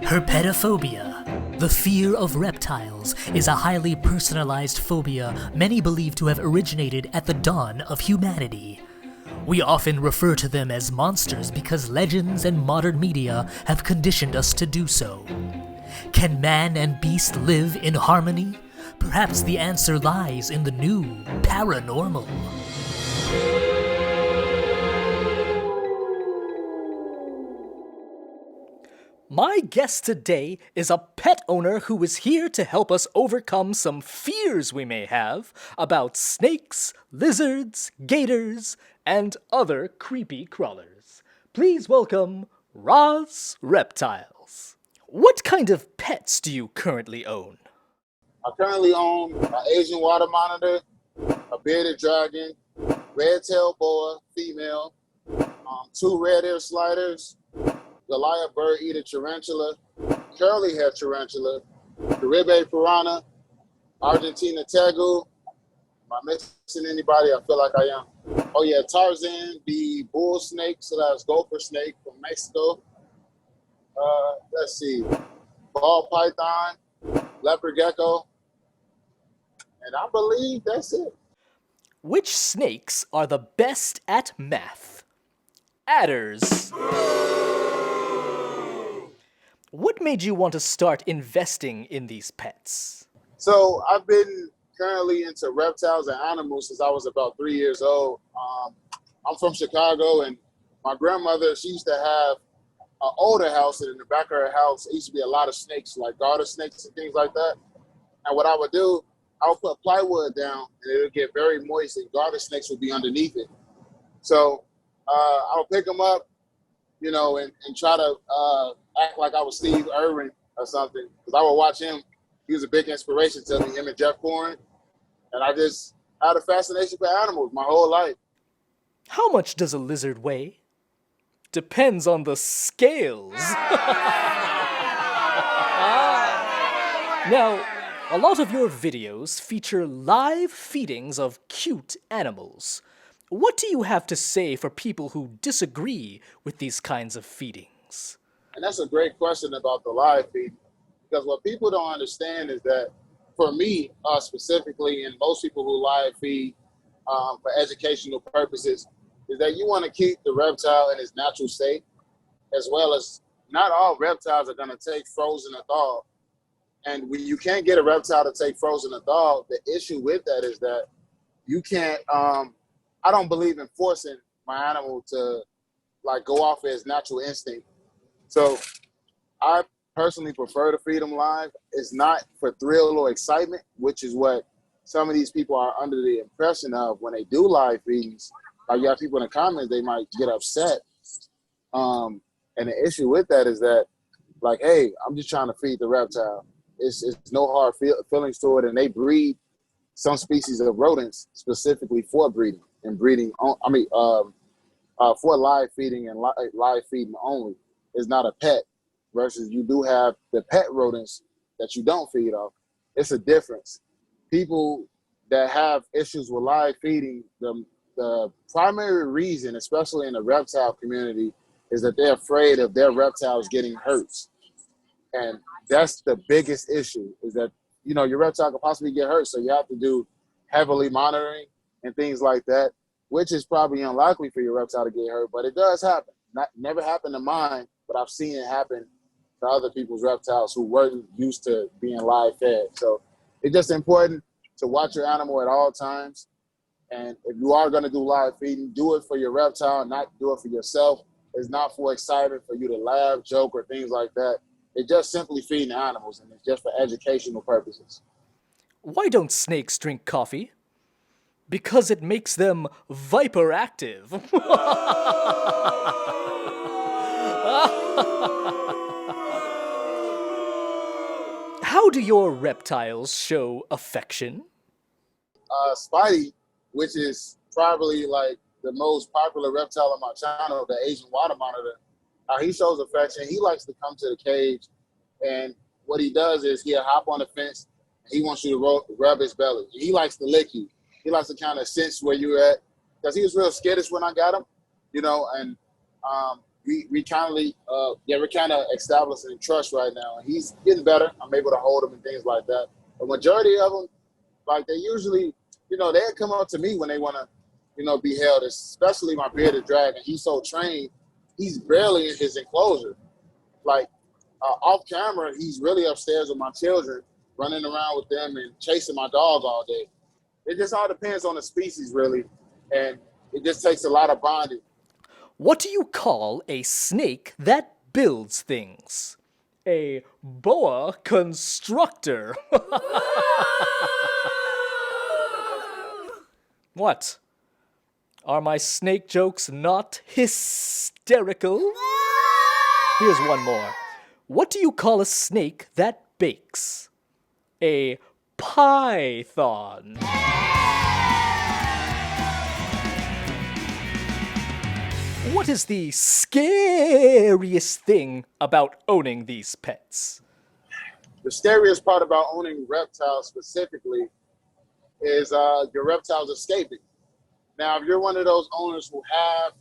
Herpetophobia, the fear of reptiles, is a highly personalized phobia many believe to have originated at the dawn of humanity. We often refer to them as monsters because legends and modern media have conditioned us to do so. Can man and beast live in harmony? Perhaps the answer lies in the new paranormal. My guest today is a pet owner who is here to help us overcome some fears we may have about snakes, lizards, gators, and other creepy crawlers. Please welcome Raas Reptiles. What kind of pets do you currently own? I currently own an Asian water monitor, a bearded dragon, red-tailed boa, female, 2 red ear sliders, Goliath bird-eater tarantula, curly-haired tarantula, Caribe piranha, Argentina tegu. Am I missing anybody? I feel like I am. Oh yeah, Tarzan, the bull snake, so that's gopher snake from Mexico. Let's see, ball python, leopard gecko, and I believe that's it. Which snakes are the best at math? Adders. What made you want to start investing in these pets? So I've been currently into reptiles and animals since I was about 3 years old. I'm from Chicago, and my grandmother, she used to have an older house, and in the back of her house, there used to be a lot of snakes, like garter snakes and things like that. And what I would do, I would put plywood down, and it would get very moist, and garter snakes would be underneath it. So I would pick them up, you know, and try to act like I was Steve Irwin or something, because I would watch him. He was a big inspiration to me, him and Jeff Corrin. And I just had a fascination for animals my whole life. How much does a lizard weigh? Depends on the scales. Now, a lot of your videos feature live feedings of cute animals. What do you have to say for people who disagree with these kinds of feedings? And that's a great question about the live feed, because what people don't understand is that, for me specifically, and most people who live feed for educational purposes, is that you want to keep the reptile in its natural state, as well as not all reptiles are going to take frozen or thawed. And when you can't get a reptile to take frozen or thawed, the issue with that is that you can't, I don't believe in forcing my animal to like go off its natural instinct. So I personally prefer to feed them live. It's not for thrill or excitement, which is what some of these people are under the impression of when they do live feedings. Like you have people in the comments, they might get upset. And the issue with that is that, like, hey, I'm just trying to feed the reptile. It's no hard feelings to it, and they breed some species of rodents specifically for breeding and breeding. For live feeding and live feeding only. Is not a pet. Versus you do have the pet rodents that you don't feed off. It's a difference. People that have issues with live feeding, the primary reason, especially in the reptile community, is that they're afraid of their reptiles getting hurt. And that's the biggest issue, is that, you know, your reptile could possibly get hurt, so you have to do heavily monitoring and things like that, which is probably unlikely for your reptile to get hurt, but it does happen. Never happened to mine, but I've seen it happen to other people's reptiles who weren't used to being live fed. So it's just important to watch your animal at all times. And if you are going to do live feeding, do it for your reptile, not do it for yourself. It's not for excitement for you to laugh, joke, or things like that. It's just simply feeding animals, and it's just for educational purposes. Why don't snakes drink coffee? Because it makes them viper active. How do your reptiles show affection? Spidey, which is probably like the most popular reptile on my channel, the Asian water monitor, he shows affection. He likes to come to the cage, and what he does is he'll hop on the fence. He wants you to rub his belly. He likes to lick you. He likes to kind of sense where you're at, because he was real skittish when I got him, you know, and we're kind of establishing trust right now, and he's getting better. I'm able to hold him and things like that. The majority of them, like they usually, they come up to me when they want to, be held. Especially my bearded dragon. He's so trained. He's barely in his enclosure. Like off camera, he's really upstairs with my children, running around with them and chasing my dog all day. It just all depends on the species, really, and it just takes a lot of bonding. What do you call a snake that builds things? A boa constrictor. What? Are my snake jokes not hysterical? Here's one more. What do you call a snake that bakes? A python. What is the scariest thing about owning these pets? The scariest part about owning reptiles specifically is your reptiles escaping. Now, if you're one of those owners who have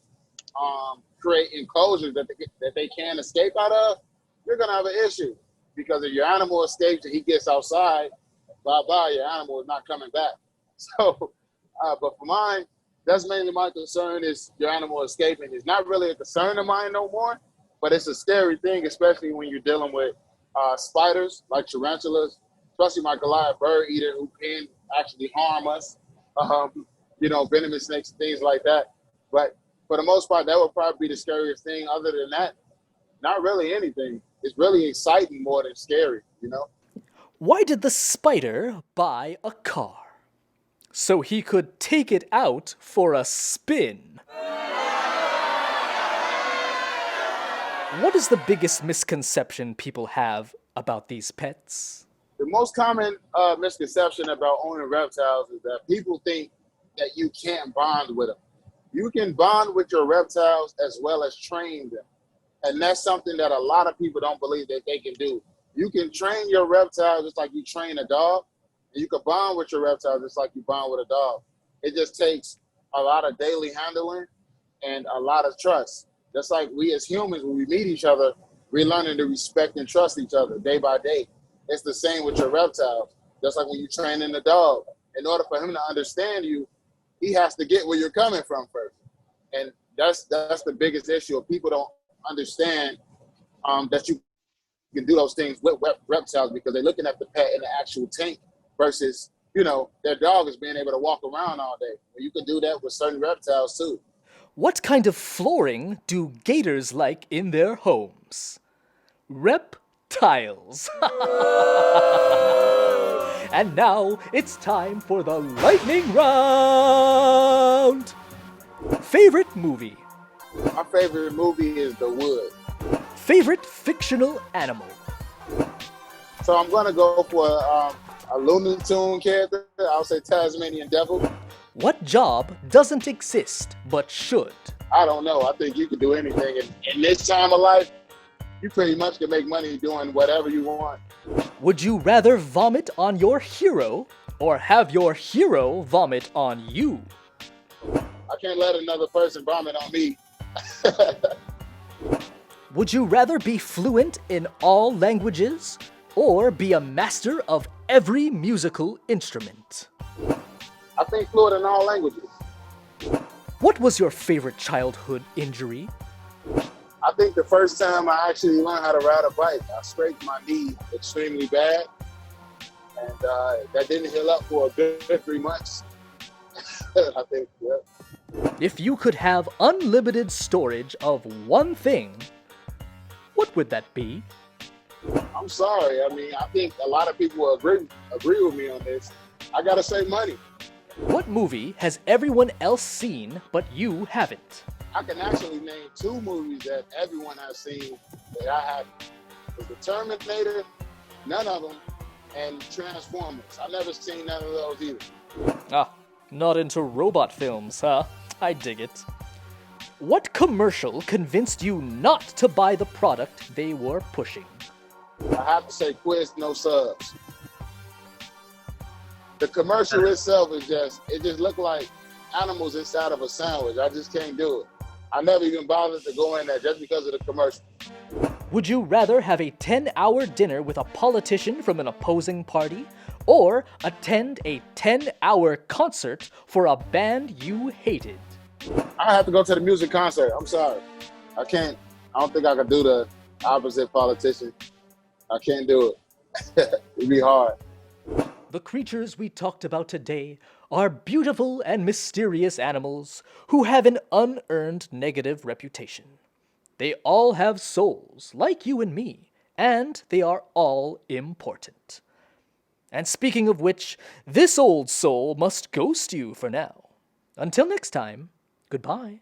create enclosures that they can't escape out of, you're gonna have an issue, because if your animal escapes and he gets outside, bye bye, your animal is not coming back. So, but for mine, that's mainly my concern, is your animal escaping. It's not really a concern of mine no more, but it's a scary thing, especially when you're dealing with spiders like tarantulas, especially my Goliath bird eater, who can actually harm us. Venomous snakes and things like that. But for the most part, that would probably be the scariest thing. Other than that, not really anything. It's really exciting more than scary, Why did the spider buy a car? So he could take it out for a spin. What is the biggest misconception people have about these pets? The most common misconception about owning reptiles is that people think that you can't bond with them. You can bond with your reptiles as well as train them. And that's something that a lot of people don't believe that they can do. You can train your reptile just like you train a dog, and you can bond with your reptile just like you bond with a dog. It just takes a lot of daily handling and a lot of trust. Just like we as humans, when we meet each other, we're learning to respect and trust each other day by day. It's the same with your reptiles. Just like when you train in a dog, in order for him to understand you, he has to get where you're coming from first. And that's the biggest issue. People don't understand that you can do those things with reptiles, because they're looking at the pet in the actual tank versus, their dog is being able to walk around all day. Well, you can do that with certain reptiles too. What kind of flooring do gators like in their homes? Reptiles. And now it's time for the lightning round. Favorite movie? My favorite movie is The Wood. Favorite fictional animal? So I'm going to go for a Looney Tune character. I'll say Tasmanian Devil. What job doesn't exist but should? I don't know. I think you can do anything. In this time of life, you pretty much can make money doing whatever you want. Would you rather vomit on your hero or have your hero vomit on you? I can't let another person vomit on me. Would you rather be fluent in all languages or be a master of every musical instrument? I think fluent in all languages. What was your favorite childhood injury? I think the first time I actually learned how to ride a bike, I scraped my knee extremely bad. And that didn't heal up for a good 3 months. I think, yeah. If you could have unlimited storage of one thing, what would that be? I'm sorry. I mean, I think a lot of people will agree with me on this. I gotta say money. What movie has everyone else seen but you haven't? I can actually name 2 movies that everyone has seen that I haven't. It's The Terminator, none of them, and Transformers. I've never seen none of those either. Ah, not into robot films, huh? I dig it. What commercial convinced you not to buy the product they were pushing? I have to say Quiz No Subs. The commercial itself is it just looked like animals inside of a sandwich. I just can't do it. I never even bothered to go in there just because of the commercial. Would you rather have a 10-hour dinner with a politician from an opposing party, or attend a 10-hour concert for a band you hated? I have to go to the music concert. I'm sorry. I don't think I can do the opposite politician. I can't do it. It'd be hard. The creatures we talked about today are beautiful and mysterious animals who have an unearned negative reputation. They all have souls, like you and me, and they are all important. And speaking of which, this old soul must ghost you for now. Until next time, goodbye.